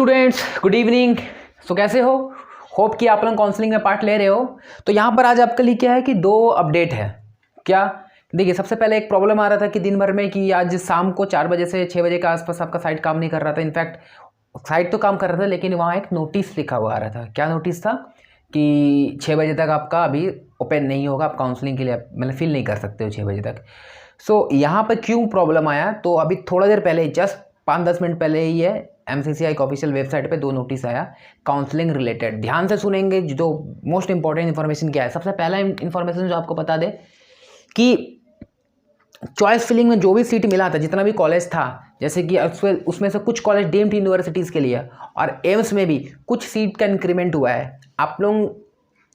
Students, good evening. सो कैसे हो? Hope कि आप लोग काउंसलिंग में पार्ट ले रहे हो। तो यहाँ पर आज आपके लिए क्या है कि दो अपडेट है। क्या देखिए, सबसे पहले एक प्रॉब्लम आ रहा था कि दिन भर में कि आज शाम को 4 बजे से 6 बजे के आसपास आपका साइट काम नहीं कर रहा था। इनफैक्ट साइट तो काम कर रहा था, लेकिन वहाँ एक नोटिस लिखा हुआ आ रहा था। क्या नोटिस था कि 6 बजे तक आपका अभी ओपन नहीं होगा, आप काउंसलिंग के लिए मतलब फिल नहीं कर सकते हो 6 बजे तक। सो यहाँ पर क्यों प्रॉब्लम आया, तो अभी थोड़ा देर पहले, जस्ट 5-10 मिनट पहले ही है, MCCI की ऑफिशियल वेबसाइट पे 2 नोटिस आया काउंसलिंग रिलेटेड। ध्यान से सुनेंगे। जो मोस्ट इंपॉर्टेंट इन्फॉर्मेशन क्या है, सबसे पहला इन्फॉर्मेशन जो आपको बता दे कि चॉइस फिलिंग में जो भी सीट मिला था, जितना भी कॉलेज था, जैसे कि उसमें से कुछ कॉलेज डीम्ड यूनिवर्सिटीज़ के लिए और एम्स में भी कुछ सीट का इंक्रीमेंट हुआ है। आप लोग,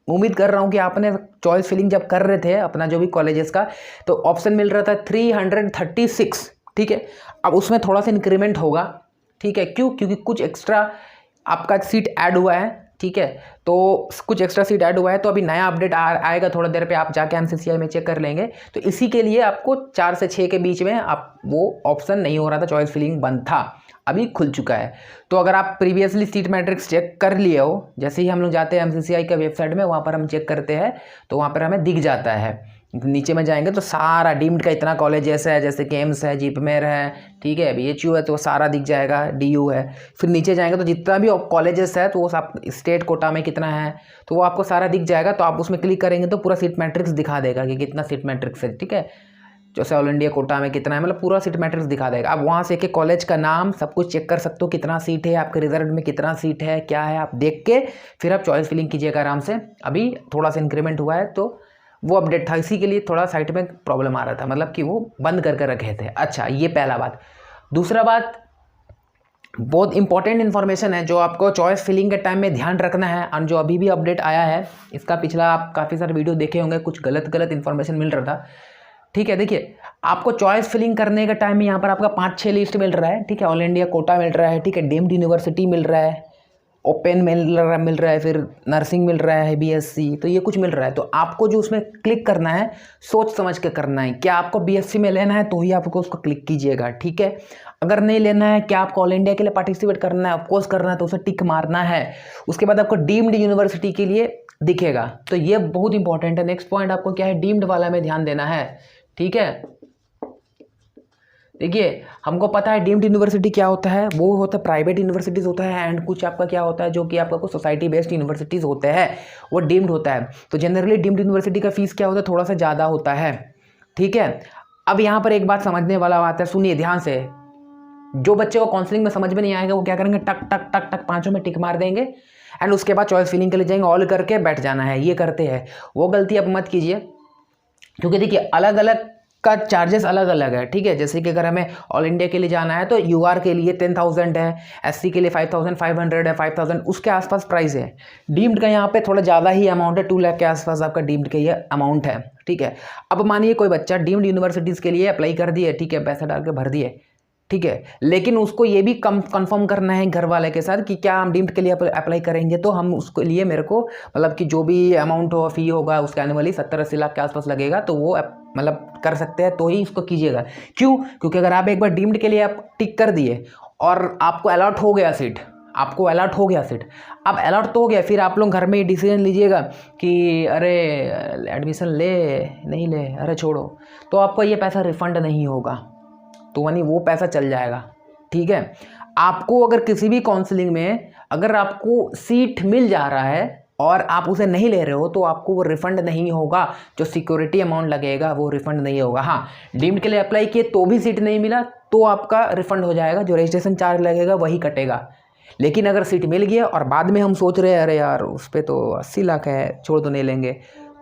उम्मीद कर रहा हूँ कि आपने चॉइस फिलिंग जब कर रहे थे अपना जो भी कॉलेजेस का, तो ऑप्शन मिल रहा था 336, ठीक है। अब उसमें थोड़ा सा इंक्रीमेंट होगा, ठीक है। क्यों? क्योंकि कुछ एक्स्ट्रा आपका सीट ऐड हुआ है, ठीक है। तो कुछ एक्स्ट्रा सीट ऐड हुआ है, तो अभी नया अपडेट आएगा थोड़ा देर पे, आप जाके MCCI में चेक कर लेंगे। तो इसी के लिए आपको 4 से 6 के बीच में आप वो ऑप्शन नहीं हो रहा था, चॉइस फिलिंग बंद था, अभी खुल चुका है। तो अगर आप प्रीवियसली सीट मैट्रिक्स चेक कर लिए हो, जैसे ही हम लोग जाते हैं MCCI का वेबसाइट में, वहाँ पर हम चेक करते हैं तो वहाँ पर हमें दिख जाता है। नीचे में जाएंगे तो सारा डीम्ड का इतना कॉलेज ऐसा है, जैसे कि एम्स है, जीपमेर है, ठीक है, BHU है, तो सारा दिख जाएगा, DU है। फिर नीचे जाएंगे तो जितना भी कॉलेजेस है, तो वो सब स्टेट कोटा में कितना है, तो वो आपको सारा दिख जाएगा। तो आप उसमें क्लिक करेंगे तो पूरा सीट मैट्रिक्स दिखा देगा कि कितना सीट मैट्रिक्स है, ठीक है। जैसे ऑल इंडिया कोटा में कितना है, मतलब पूरा सीट मैट्रिक्स दिखा देगा। आप वहाँ से एक कॉलेज का नाम सब कुछ चेक कर सकते हो, कितना सीट है, आपके रिजल्ट में कितना सीट है, क्या है, आप देख के फिर आप चॉइस फिलिंग कीजिएगा आराम से। अभी थोड़ा सा इंक्रीमेंट हुआ है, तो वो अपडेट था, इसी के लिए थोड़ा साइट में प्रॉब्लम आ रहा था, मतलब कि वो बंद करके रखे थे। अच्छा, ये पहला बात। दूसरा बात, बहुत इंपॉर्टेंट इन्फॉर्मेशन है जो आपको चॉइस फिलिंग के टाइम में ध्यान रखना है। और जो अभी भी अपडेट आया है, इसका पिछला आप काफ़ी सारे वीडियो देखे होंगे, कुछ गलत इन्फॉर्मेशन मिल रहा था, ठीक है। देखिए, आपको चॉइस फिलिंग करने के टाइम में यहाँ पर आपका 5-6 लिस्ट मिल रहा है, ठीक है। ऑल इंडिया कोटा मिल रहा है, ठीक है, डीम्ड यूनिवर्सिटी मिल रहा है, ओपन मिल रहा है, फिर नर्सिंग मिल रहा है, BSc, तो ये कुछ मिल रहा है। तो आपको जो उसमें क्लिक करना है, सोच समझ के करना है। क्या आपको BSc में लेना है तो ही आपको उसको क्लिक कीजिएगा, ठीक है। अगर नहीं लेना है, क्या आपको ऑल इंडिया के लिए पार्टिसिपेट करना है, ऑफकोर्स करना है, तो उसे टिक मारना है। उसके बाद आपको डीम्ड यूनिवर्सिटी के लिए दिखेगा, तो ये बहुत इंपॉर्टेंट है। नेक्स्ट पॉइंट आपको क्या है, डीम्ड वाला में ध्यान देना है, ठीक है। देखिए, हमको पता है डीम्ड यूनिवर्सिटी क्या होता है, वो होता है प्राइवेट यूनिवर्सिटीज़ होता है, एंड कुछ आपका क्या होता है जो कि आपका कुछ सोसाइटी बेस्ड यूनिवर्सिटीज़ होते हैं, वो डीम्ड होता है। तो जनरली डीम्ड यूनिवर्सिटी का फीस क्या होता है, थोड़ा सा ज़्यादा होता है, ठीक है। अब यहाँ पर एक बात समझने वाला बात है, सुनिए ध्यान से। जो बच्चे को काउंसलिंग में समझ में नहीं आएगा, वो क्या करेंगे, टक टक टक टक 5 में टिक मार देंगे, एंड उसके बाद चॉइस फिलिंग के लिए जाएंगे, ऑल करके बैठ जाना है, ये करते हैं। वो गलती आप मत कीजिए, क्योंकि देखिए अलग अलग का चार्जेस अलग अलग है, ठीक है। जैसे कि अगर हमें ऑल इंडिया के लिए जाना है तो UR के लिए 10,000 है, SC के लिए 5,500 है, 5,000 उसके आसपास प्राइस है। डीम्ड का यहाँ पे थोड़ा ज़्यादा ही अमाउंट है, 2 लाख के आसपास आपका डीम्ड का ये अमाउंट है, ठीक है। अब मानिए कोई बच्चा डीम्ड यूनिवर्सिटीज़ के लिए अप्लाई कर दिए, ठीक है, पैसा डाल के भर दिए, ठीक है, लेकिन उसको ये भी कंफर्म करना है घर वाले के साथ कि क्या हम डीम्ड के लिए अप्लाई करेंगे, तो हम उसके लिए मेरे को मतलब कि जो भी अमाउंट हो, फी होगा, उसके एनुअली 70-80 लाख के आसपास लगेगा, तो वो मतलब कर सकते हैं, तो ही इसको कीजिएगा। क्यों? क्योंकि अगर आप एक बार डीम्ड के लिए आप टिक कर दिए और आपको अलॉट हो गया सीट, अब अलॉट तो हो गया, फिर आप लोग घर में ये डिसीजन लीजिएगा कि अरे एडमिशन ले नहीं ले, अरे छोड़ो, तो आपको ये पैसा रिफंड नहीं होगा, तो यानी वो पैसा चल जाएगा, ठीक है। आपको अगर किसी भी काउंसलिंग में अगर आपको सीट मिल जा रहा है और आप उसे नहीं ले रहे हो, तो आपको वो रिफंड नहीं होगा, जो सिक्योरिटी अमाउंट लगेगा वो रिफंड नहीं होगा। हाँ, डीम्ड के लिए अप्लाई किए तो भी सीट नहीं मिला तो आपका रिफंड हो जाएगा, जो रजिस्ट्रेशन चार्ज लगेगा वही कटेगा। लेकिन अगर सीट मिल गया और बाद में हम सोच रहे हैं अरे यार उस पर तो 80 लाख है, छोड़ दो नहीं लेंगे,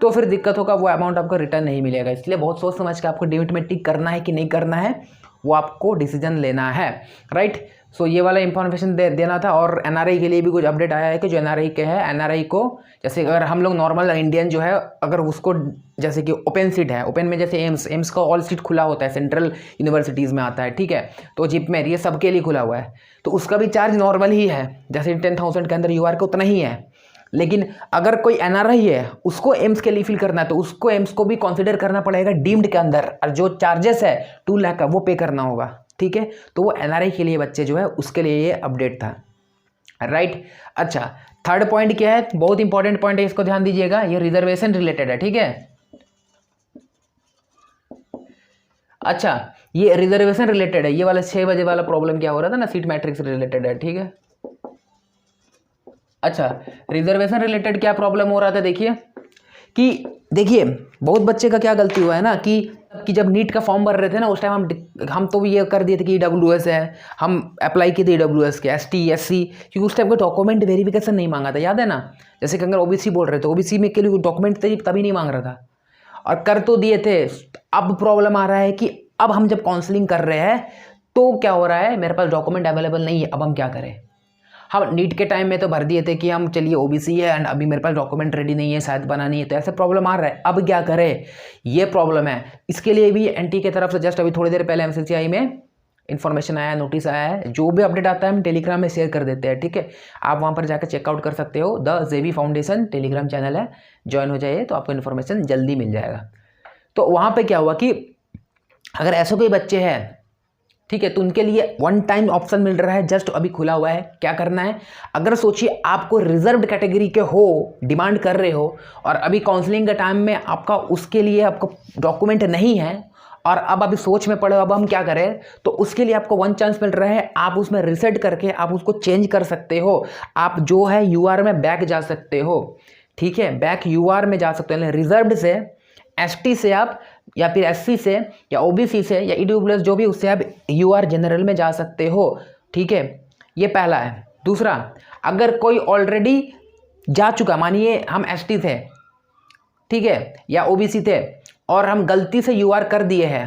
तो फिर दिक्कत होगा, वो अमाउंट आपको रिटर्न नहीं मिलेगा। इसलिए बहुत सोच समझ के आपको डीम्ड में टिक करना है कि नहीं करना है, वो आपको डिसीजन लेना है, राइट। सो ये वाला इंफॉर्मेशन देना था। और NRI के लिए भी कुछ अपडेट आया है कि जो NRI के है, NRI को जैसे अगर हम लोग नॉर्मल इंडियन जो है, अगर उसको जैसे कि ओपन सीट है, ओपन में जैसे एम्स का ऑल सीट खुला होता है, सेंट्रल यूनिवर्सिटीज़ में आता है, ठीक है, तो जिपमेर ये सबके लिए खुला हुआ है, तो उसका भी चार्ज नॉर्मल ही है, जैसे 10,000 के अंदर UR का उतना ही है। लेकिन अगर कोई NRI है, उसको एम्स के लिए फिल करना है, तो उसको एम्स को भी कंसिडर करना पड़ेगा डीम्ड के अंदर, और जो चार्जेस है 2 लाख का वो पे करना होगा, ठीक है। तो वो NRI के लिए बच्चे जो है उसके लिए ये अपडेट था। राइट। अच्छा, थर्ड पॉइंट क्या है, बहुत इंपॉर्टेंट पॉइंट है, इसको ध्यान दीजिएगा, ये रिजर्वेशन रिलेटेड है, ठीक है। अच्छा, ये रिजर्वेशन रिलेटेड है, ये वाला 6 बजे वाला प्रॉब्लम क्या हो रहा था ना, सीट मैट्रिक्स रिलेटेड है, ठीक है। अच्छा, रिजर्वेशन रिलेटेड क्या प्रॉब्लम हो रहा था, देखिए बहुत बच्चे का क्या गलती हुआ है ना कि जब नीट का फॉर्म भर रहे थे ना उस टाइम हम तो ये कर दिए थे कि EWS है, हम अप्लाई किए थे EWS के, ST SC, क्योंकि उस टाइम कोई डॉक्यूमेंट वेरिफिकेशन नहीं मांगा था, याद है ना। जैसे कि अगर OBC बोल रहे थे, OBC में के लिए डॉक्यूमेंट तभी नहीं मांग रहा था, और कर तो दिए थे। अब प्रॉब्लम आ रहा है कि अब हम जब काउंसलिंग कर रहे हैं तो क्या हो रहा है, मेरे पास डॉक्यूमेंट अवेलेबल नहीं है, अब हम क्या करें। हम नीट के टाइम में तो भर दिए थे कि हम चलिए OBC है एंड अभी मेरे पास डॉक्यूमेंट रेडी नहीं है, शायद बनानी है, तो ऐसे प्रॉब्लम आ रहा है, अब क्या करें, ये प्रॉब्लम है। इसके लिए भी NT की तरफ से जस्ट अभी थोड़ी देर पहले MCCI में इन्फॉर्मेशन आया, नोटिस आया है, जो भी अपडेट आता है हम टेलीग्राम में शेयर कर देते हैं, ठीक है। आप वहाँ पर जाकर चेकआउट कर सकते हो, the JV foundation Telegram channel है, ज्वाइन हो जाइए तो आपको इन्फॉर्मेशन जल्दी मिल जाएगा। तो वहाँ पर क्या हुआ कि अगर ऐसे कोई बच्चे हैं, ठीक है, तो उनके लिए वन टाइम ऑप्शन मिल रहा है, जस्ट अभी खुला हुआ है। क्या करना है, अगर सोचिए आपको रिजर्व्ड कैटेगरी के हो, डिमांड कर रहे हो, और अभी काउंसलिंग के टाइम में आपका उसके लिए आपको डॉक्यूमेंट नहीं है, और अब अभी सोच में पड़े अब हम क्या करें, तो उसके लिए आपको वन चांस मिल रहा है, आप उसमें रिसेट करके आप उसको चेंज कर सकते हो। आप जो है UR में बैक जा सकते हो, ठीक है, बैक UR में जा सकते हो, रिजर्व्ड से ST से आप, या फिर SC से, या OBC से, या EWS जो भी, उससे आप UR जनरल में जा सकते हो, ठीक है। ये पहला है। दूसरा, अगर कोई ऑलरेडी जा चुका, मानिए हम ST थे, ठीक है, या OBC थे, और हम गलती से UR कर दिए हैं,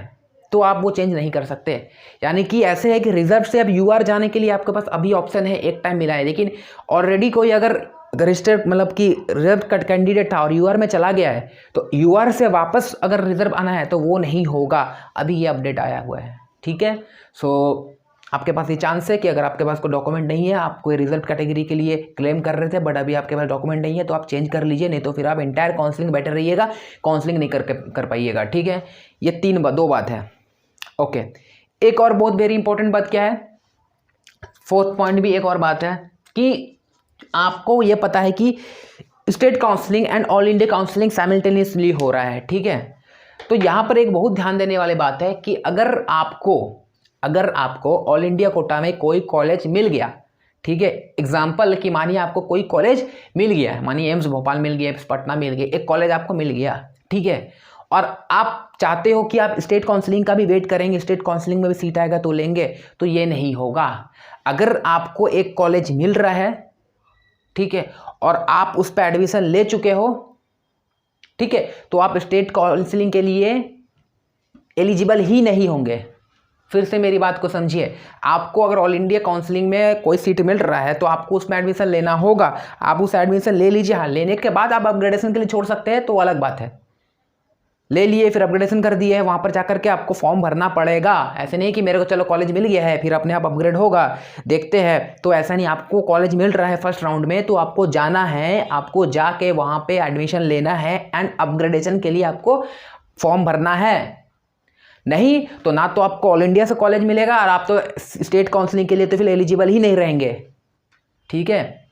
तो आप वो चेंज नहीं कर सकते। यानी कि ऐसे है कि रिजर्व से अब UR जाने के लिए आपके पास अभी ऑप्शन है, एक टाइम मिला है, लेकिन ऑलरेडी कोई अगर रजिस्टर्ड मतलब कि रिजर्व कट कैंडिडेट था और UR में चला गया है, तो UR से वापस अगर रिजर्व आना है तो वो नहीं होगा, अभी ये अपडेट आया हुआ है, ठीक है। सो आपके पास ये चांस है कि अगर आपके पास कोई डॉक्यूमेंट नहीं है, आप कोई रिजर्व कैटेगरी के लिए क्लेम कर रहे थे बट अभी आपके पास डॉक्यूमेंट नहीं है, तो आप चेंज कर लीजिए, नहीं तो फिर आप इंटायर काउंसलिंग बैठे रहिएगा, काउंसलिंग नहीं कर पाइएगा, ठीक है। ये दो बात है, ओके। एक और बहुत वेरी इंपॉर्टेंट बात क्या है, फोर्थ पॉइंट भी एक और बात है कि आपको ये पता है कि state counselling and all India counselling simultaneously हो रहा है, ठीक है। तो यहाँ पर एक बहुत ध्यान देने वाली बात है कि अगर आपको ऑल इंडिया कोटा में कोई कॉलेज मिल गया, ठीक है, एग्जाम्पल कि मानिए आपको कोई कॉलेज मिल गया, मानिए एम्स भोपाल मिल गया, एम्स पटना मिल गया, एक कॉलेज आपको मिल गया, ठीक है, और आप चाहते हो कि आप स्टेट काउंसलिंग का भी वेट करेंगे, स्टेट काउंसलिंग में भी सीट आएगा तो लेंगे, तो ये नहीं होगा। अगर आपको एक कॉलेज मिल रहा है, ठीक है, और आप उस पर एडमिशन ले चुके हो, ठीक है, तो आप स्टेट काउंसलिंग के लिए एलिजिबल ही नहीं होंगे। फिर से मेरी बात को समझिए, आपको अगर ऑल इंडिया काउंसलिंग में कोई सीट मिल रहा है तो आपको उसमें एडमिशन लेना होगा, आप उस एडमिशन ले लीजिए, हाँ, लेने के बाद आप अपग्रेडेशन के लिए छोड़ सकते हैं तो अलग बात है। ले लिए, फिर अपग्रेडेशन कर दिए है, वहाँ पर जाकर के आपको फॉर्म भरना पड़ेगा। ऐसे नहीं कि मेरे को चलो कॉलेज मिल गया है फिर अपने आप अपग्रेड होगा, देखते हैं, तो ऐसा नहीं। आपको कॉलेज मिल रहा है फर्स्ट राउंड में तो आपको जाना है, आपको जाके वहाँ पे एडमिशन लेना है एंड अपग्रेडेशन के लिए आपको फॉर्म भरना है। नहीं तो ना तो आपको ऑल इंडिया से कॉलेज मिलेगा और आप तो स्टेट काउंसलिंग के लिए तो फिर एलिजिबल ही नहीं रहेंगे, ठीक है।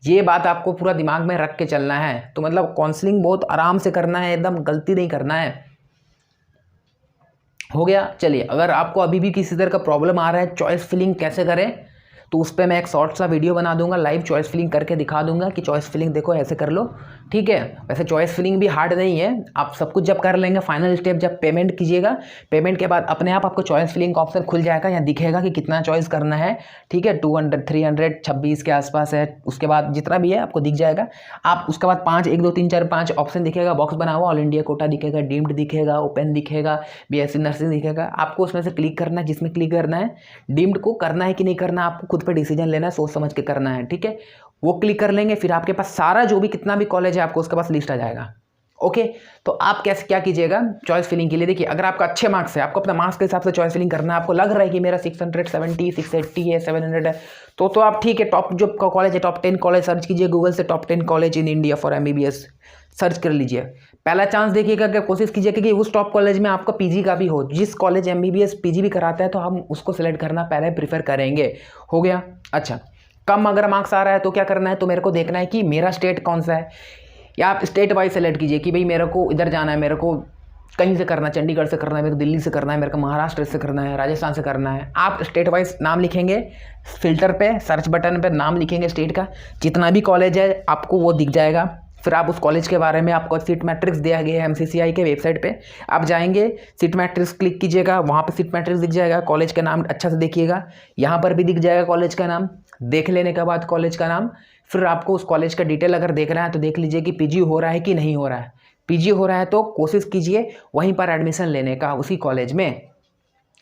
ये बात आपको पूरा दिमाग में रख के चलना है। तो मतलब काउंसलिंग बहुत आराम से करना है, एकदम गलती नहीं करना है। हो गया। चलिए, अगर आपको अभी भी किसी तरह का प्रॉब्लम आ रहा है चॉइस फिलिंग कैसे करें, तो उस पर मैं एक शॉर्ट सा वीडियो बना दूंगा, लाइव चॉइस फिलिंग करके दिखा दूंगा कि चॉइस फिलिंग देखो ऐसे कर लो, ठीक है। वैसे चॉइस फिलिंग भी हार्ड नहीं है, आप सब कुछ जब कर लेंगे, फाइनल स्टेप जब पेमेंट कीजिएगा, पेमेंट के बाद अपने आप आपको चॉइस फिलिंग का ऑप्शन खुल जाएगा, यहाँ दिखेगा कि कितना चॉइस करना है, ठीक है। 200, 300, 26 के आसपास है, उसके बाद जितना भी है आपको दिख जाएगा। आप उसके बाद 5, 1, 2, 3, 4, 5 ऑप्शन दिखेगा, बॉक्स बना हुआ, ऑल इंडिया कोटा दिखेगा, डीम्ड दिखेगा, ओपन दिखेगा, BSc नर्सिंग दिखेगा। आपको उसमें से क्लिक करना है, जिसमें क्लिक करना है। डीम्ड को करना है कि नहीं करना, आपको खुद पर डिसीजन लेना है, सोच समझ के करना है, ठीक है। वो क्लिक कर लेंगे, फिर आपके पास सारा जो भी कितना भी कॉलेज है आपको उसके पास लिस्ट आ जाएगा, ओके। तो आप कैसे क्या कीजिएगा चॉइस फिलिंग के लिए, देखिए अगर आपका अच्छे मार्क्स है, आपको अपना मार्क्स के हिसाब से चॉइस फिलिंग करना है, आपको लग रहा है कि मेरा 670, 680 है, 700 है, तो आप ठीक है, टॉप जो कॉलेज है, टॉप 10 कॉलेज सर्च कीजिए गूगल से, top 10 college in India for MBBS search कर लीजिए। पहला चांस देखिएगा कि कोशिश कीजिएगा कि उस टॉप कॉलेज में आपका PG का भी हो, जिस कॉलेज MBBS PG भी कराता है तो हम उसको सिलेक्ट करना पहले प्रीफर करेंगे। हो गया। अच्छा, कम अगर मार्क्स आ रहा है तो क्या करना है, तो मेरे को देखना है कि मेरा स्टेट कौन सा है, या आप स्टेट वाइज सेलेक्ट कीजिए कि भाई मेरे को इधर जाना है, मेरे को कहीं से करना है, चंडीगढ़ से करना है, मेरे को दिल्ली से करना है, मेरे को महाराष्ट्र से करना है, राजस्थान से करना है। आप स्टेट वाइज नाम लिखेंगे, फिल्टर पे सर्च बटन पे नाम लिखेंगे स्टेट का, जितना भी कॉलेज है आपको वो दिख जाएगा। फिर आप उस कॉलेज के बारे में, आपको सीट मैट्रिक्स दिया गया है MCCI के वेबसाइट पे, आप जाएंगे सीट मैट्रिक्स क्लिक कीजिएगा, वहाँ पे सीट मैट्रिक्स दिख जाएगा, कॉलेज का नाम अच्छा से देखिएगा, यहाँ पर भी दिख जाएगा कॉलेज का नाम। देख लेने के बाद कॉलेज का नाम, फिर आपको उस कॉलेज का डिटेल अगर देखना है तो देख लीजिए कि PG हो रहा है कि नहीं हो रहा है। PG हो रहा है तो कोशिश कीजिए वहीं पर एडमिशन लेने का, उसी कॉलेज में,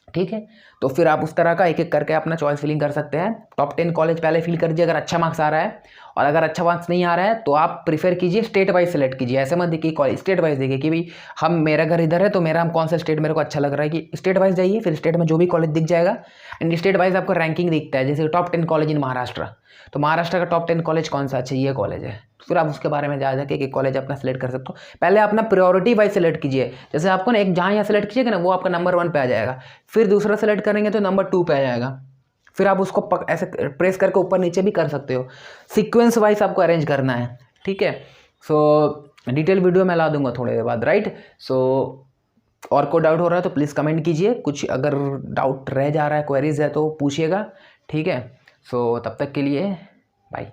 ठीक है। तो फिर आप उस तरह का एक एक करके अपना चॉइस फिलिंग कर सकते हैं। टॉप 10 कॉलेज पहले फिल कर दीजिए अगर अच्छा मार्क्स आ रहा है, और अगर अच्छा मार्क्स नहीं आ रहा है तो आप प्रीफर कीजिए स्टेट वाइज सेलेक्ट कीजिए। ऐसे मत देखिए कॉलेज, स्टेट वाइज देखिए कि भाई मेरा घर इधर है तो मेरा हम कौन सा स्टेट मेरे को अच्छा लग रहा है, कि स्टेट वाइज जाइए, फिर स्टेट में जो भी कॉलेज दिख जाएगा एंड स्टेट वाइज आपको रैंकिंग दिखता है, जैसे टॉप 10 कॉलेज इन महाराष्ट्र, तो महाराष्ट्र का टॉप 10 कॉलेज कौन सा, अच्छा ये कॉलेज है, फिर आप उसके बारे में जा जाके एक कॉलेज अपना सेलेक्ट कर सकते हो। पहले अपना प्रायोरिटी वाइज सेलेक्ट कीजिए, जैसे आपको ना एक जहाँ यहाँ सेलेक्ट कीजिएगा ना वो आपका नंबर 1 पे आ जाएगा, फिर दूसरा सेलेक्ट करेंगे तो नंबर 2 पे आ जाएगा, फिर आप उसको ऐसे प्रेस करके ऊपर नीचे भी कर सकते हो। सीक्वेंस वाइज आपको अरेंज करना है, ठीक है। सो डिटेल वीडियो मैं ला दूंगा थोड़ी देर बाद, राइट। सो और कोई डाउट हो रहा है तो प्लीज़ कमेंट कीजिए, कुछ अगर डाउट रह जा रहा है, क्वेरीज है तो पूछिएगा, ठीक है। सो तब तक के लिए बाय।